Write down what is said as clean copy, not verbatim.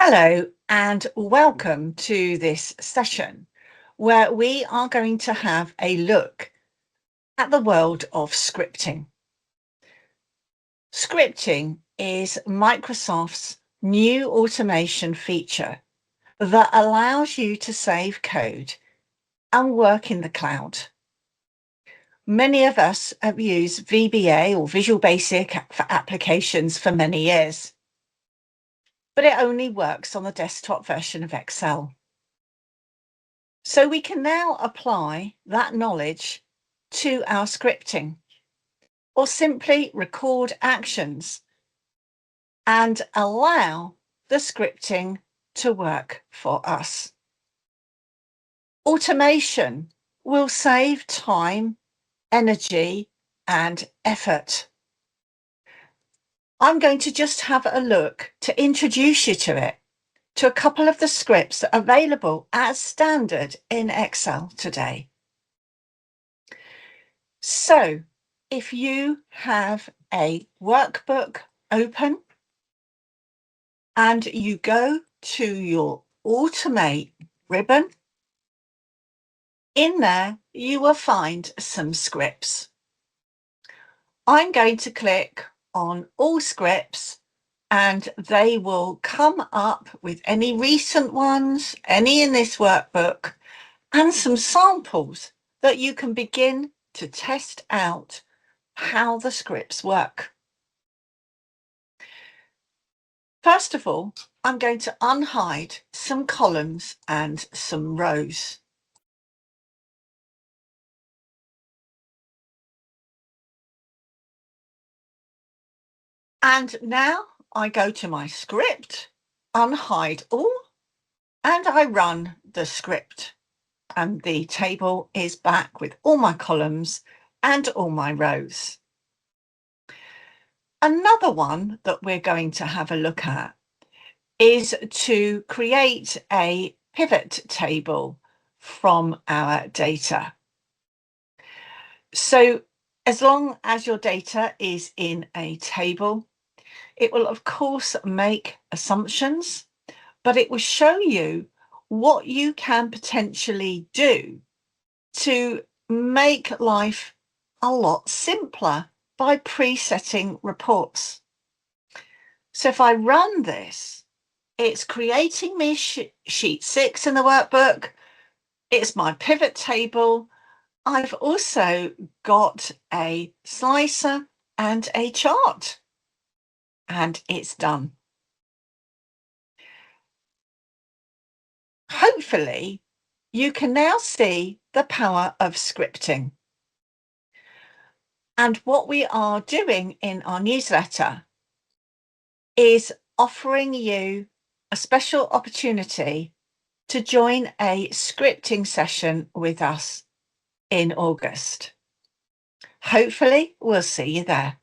Hello, and welcome to this session where we are going to have a look at the world of scripting. Scripting is Microsoft's new automation feature that allows you to save code and work in the cloud. Many of us have used VBA or Visual Basic for applications for many years, but it only works on the desktop version of Excel. So we can now apply that knowledge to our scripting or simply record actions and allow the scripting to work for us. Automation will save time, energy, and effort. I'm going to just have a look to introduce you to it, to a couple of the scripts that are available as standard in Excel today. So if you have a workbook open and you go to your Automate ribbon, in there you will find some scripts. I'm going to click on All Scripts and they will come up with any recent ones, any in this workbook, and some samples that you can begin to test out how the scripts work. First of all, I'm going to unhide some columns and some rows. And now I go to my script, unhide all, and I run the script. And the table is back with all my columns and all my rows. Another one that we're going to have a look at is to create a pivot table from our data. So as long as your data is in a table, it will of course make assumptions, but it will show you what you can potentially do to make life a lot simpler by presetting reports. So if I run this, it's creating me sheet 6 in the workbook. It's my pivot table. I've also got a slicer and a chart, and it's done. Hopefully, you can now see the power of scripting. And what we are doing in our newsletter is offering you a special opportunity to join a scripting session with us in August. Hopefully, we'll see you there.